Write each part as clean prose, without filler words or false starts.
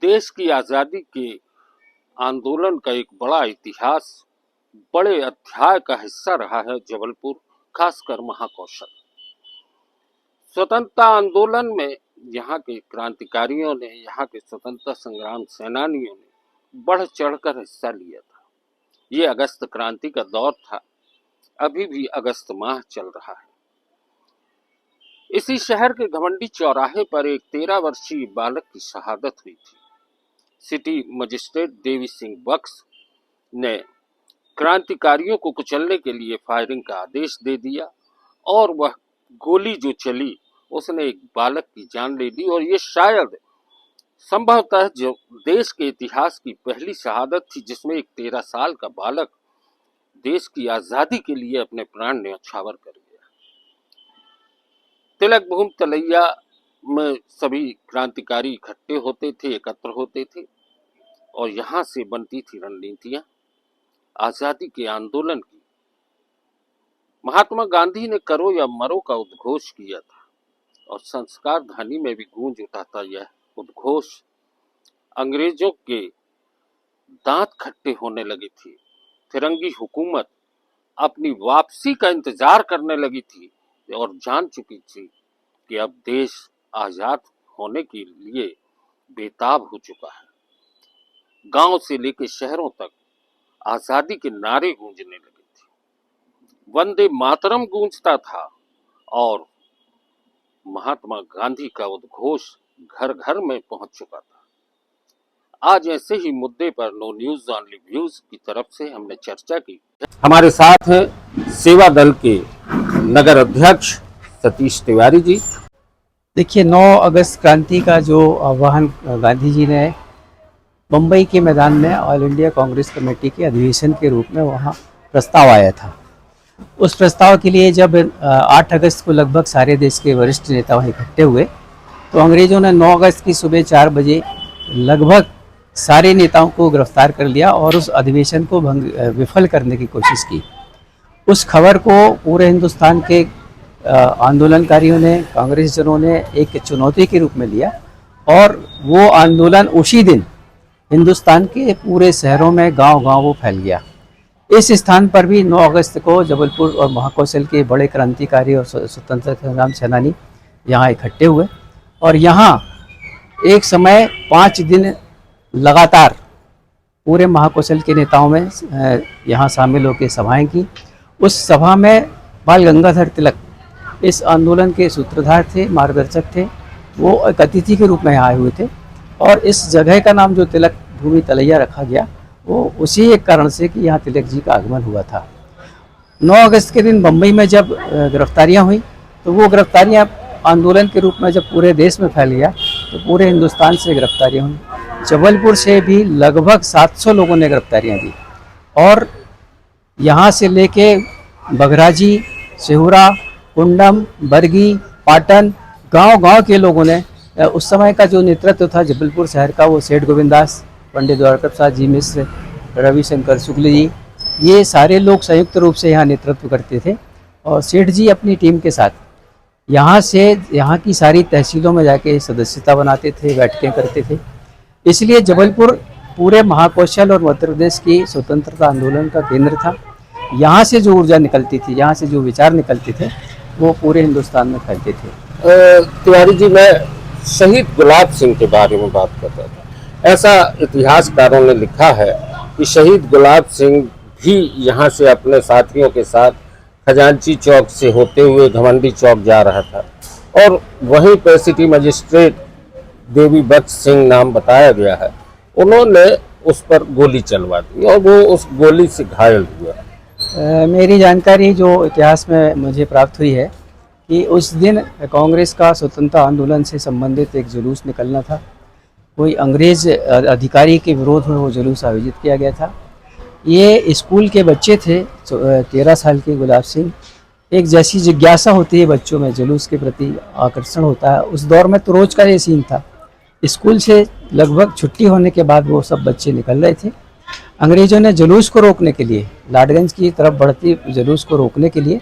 देश की आज़ादी के आंदोलन का एक बड़ा इतिहास, बड़े अध्याय का हिस्सा रहा है जबलपुर, खासकर महाकौशल। स्वतंत्रता आंदोलन में यहाँ के क्रांतिकारियों ने, यहाँ के स्वतंत्रता संग्राम सेनानियों ने बढ़ चढ़कर हिस्सा लिया था। ये अगस्त क्रांति का दौर था, अभी भी अगस्त माह चल रहा है। इसी शहर के घमंडी चौराहे पर एक 13 वर्षीय बालक की शहादत हुई थी। सिटी मजिस्ट्रेट देवी सिंह बख्श ने क्रांतिकारियों को कुचलने के लिए फायरिंग का आदेश दे दिया और वह गोली जो चली उसने एक बालक की जान ले ली। और ये शायद संभवतः जो देश के इतिहास की पहली शहादत थी जिसमें एक 13 साल का बालक देश की आजादी के लिए अपने प्राण न्यौछावर कर गया। तिलक भूमि तलैया में सभी क्रांतिकारी इकट्ठे होते थे, एकत्र होते थे और यहाँ से बनती थी रणनीतियां आजादी के आंदोलन की। महात्मा गांधी ने करो या मरो का उद्घोष किया था और संस्कार धानी में भी गूंज उठा था यह उद्घोष। अंग्रेजों के दांत खट्टे होने लगे थे। फिरंगी हुकूमत अपनी वापसी का इंतजार करने लगी थी और जान चुकी थी कि अब देश आजाद होने के लिए बेताब हो चुका है। गांव से लेकर शहरों तक आजादी के नारे गूंजने लगे थे। वंदे मातरम गूंजता था और महात्मा गांधी का उद्घोष घर घर में पहुंच चुका था। आज ऐसे ही मुद्दे पर नो न्यूज ऑनली व्यूज की तरफ से हमने चर्चा की। हमारे साथ हैं सेवा दल के नगर अध्यक्ष सतीश तिवारी जी। देखिए, 9 अगस्त क्रांति का जो आह्वान गांधी जी ने मुंबई के मैदान में ऑल इंडिया कांग्रेस कमेटी के अधिवेशन के रूप में वहाँ प्रस्ताव आया था। उस प्रस्ताव के लिए जब 8 अगस्त को लगभग सारे देश के वरिष्ठ नेता वहाँ इकट्ठे हुए तो अंग्रेजों ने 9 अगस्त की सुबह 4 बजे लगभग सारे नेताओं को गिरफ्तार कर लिया और उस अधिवेशन को विफल करने की कोशिश की। उस खबर को पूरे हिंदुस्तान के आंदोलनकारियों ने, कांग्रेसजनों ने एक चुनौती के रूप में लिया और वो आंदोलन उसी दिन हिंदुस्तान के पूरे शहरों में गांव-गांव वो फैल गया। इस स्थान पर भी 9 अगस्त को जबलपुर और महाकौशल के बड़े क्रांतिकारी और स्वतंत्रता संग्राम सेनानी यहाँ इकट्ठे हुए और यहाँ एक समय 5 दिन लगातार पूरे महाकौशल के नेताओं में यहाँ शामिल होकर सभाएं की। उस सभा में बाल गंगाधर तिलक इस आंदोलन के सूत्रधार थे, मार्गदर्शक थे। वो एक अतिथि के रूप में आए हुए थे और इस जगह का नाम जो तिलक भूमि तलैया रखा गया वो उसी एक कारण से कि यहाँ तिलक जी का आगमन हुआ था। 9 अगस्त के दिन बम्बई में जब गिरफ्तारियाँ हुई तो वो गिरफ्तारियाँ आंदोलन के रूप में जब पूरे देश में फैल गया तो पूरे हिंदुस्तान से गिरफ्तारियाँ हुई। जबलपुर से भी लगभग 700 लोगों ने गिरफ्तारियाँ दी और यहाँ से लेके बघराजी, सिहुरा, कुंडम, बरगी, पाटन, गांव-गांव के लोगों ने, उस समय का जो नेतृत्व था जबलपुर शहर का वो सेठ गोविंदास, पंडित द्वारका प्रसाद जी मिश्र, रविशंकर शुक्ल जी, ये सारे लोग संयुक्त रूप से यहाँ नेतृत्व करते थे और सेठ जी अपनी टीम के साथ यहाँ की सारी तहसीलों में जाके सदस्यता बनाते थे, बैठकें करते थे। इसलिए जबलपुर पूरे महाकौशल और मध्य प्रदेश की स्वतंत्रता आंदोलन का केंद्र था। यहाँ से जो ऊर्जा निकलती थी, यहाँ से जो विचार निकलते थे वो पूरे हिंदुस्तान में फैलते थे। तिवारी जी, मैं शहीद गुलाब सिंह के बारे में बात कर रहा था। ऐसा इतिहासकारों ने लिखा है कि शहीद गुलाब सिंह भी यहाँ से अपने साथियों के साथ खजांची चौक से होते हुए घमंडी चौक जा रहा था और वहीं पर सिटी मजिस्ट्रेट देवी बख्श सिंह नाम बताया गया है, उन्होंने उस पर गोली चलवा दी और वो उस गोली से घायल हुआ। मेरी जानकारी जो इतिहास में मुझे प्राप्त हुई है कि उस दिन कांग्रेस का स्वतंत्रता आंदोलन से संबंधित एक जुलूस निकलना था। कोई अंग्रेज अधिकारी के विरोध में वो जुलूस आयोजित किया गया था। ये स्कूल के बच्चे थे, 13 साल के गुलाब सिंह। एक जैसी जिज्ञासा होती है बच्चों में, जुलूस के प्रति आकर्षण होता है। उस दौर में तो रोज़ का ये सीन था। स्कूल से लगभग छुट्टी होने के बाद वो सब बच्चे निकल रहे थे। अंग्रेज़ों ने जुलूस को रोकने के लिए, लाडगंज की तरफ बढ़ती जुलूस को रोकने के लिए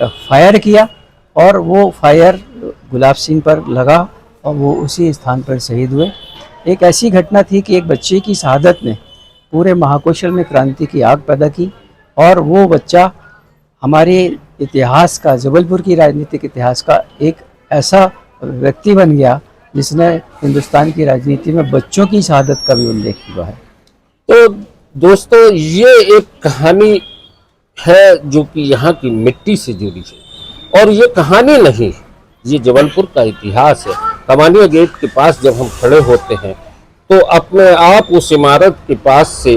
फायर किया और वो फायर गुलाब सिंह पर लगा और वो उसी स्थान पर शहीद हुए। एक ऐसी घटना थी कि एक बच्चे की शहादत ने पूरे महाकौशल में क्रांति की आग पैदा की, और वो बच्चा हमारे इतिहास का, जबलपुर की राजनीतिक इतिहास का एक ऐसा व्यक्ति बन गया जिसने हिंदुस्तान की राजनीति में बच्चों की शहादत का भी उल्लेख किया है। तो दोस्तों, ये एक कहानी है जो कि यहाँ की मिट्टी से जुड़ी है, और ये कहानी नहीं, ये जबलपुर का इतिहास है। कमानिया गेट के पास जब हम खड़े होते हैं तो अपने आप उस इमारत के पास से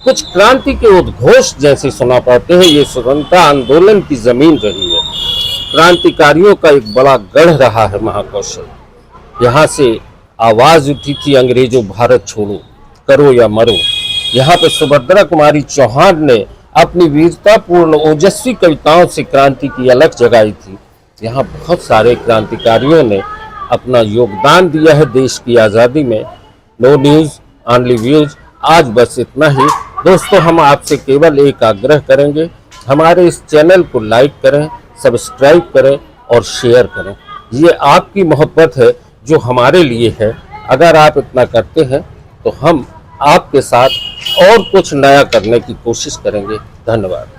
कुछ क्रांति के उद्घोष जैसे सुना पाते हैं। ये स्वतंत्रता आंदोलन की जमीन रही है, क्रांतिकारियों का एक बड़ा गढ़ रहा है महाकौशल। यहाँ से आवाज उठी थी अंग्रेजों भारत छोड़ो, करो या मरो। यहाँ पे सुभद्रा कुमारी चौहान ने अपनी वीरतापूर्ण ओजस्वी कविताओं से क्रांति की अलख जगाई थी। यहाँ बहुत सारे क्रांतिकारियों ने अपना योगदान दिया है देश की आज़ादी में। No news only views. आज बस इतना ही दोस्तों। हम आपसे केवल एक आग्रह करेंगे, हमारे इस चैनल को लाइक करें, सब्सक्राइब करें और शेयर करें। ये आपकी मोहब्बत है जो हमारे लिए है। अगर आप इतना करते हैं तो हम आपके साथ और कुछ नया करने की कोशिश करेंगे। धन्यवाद।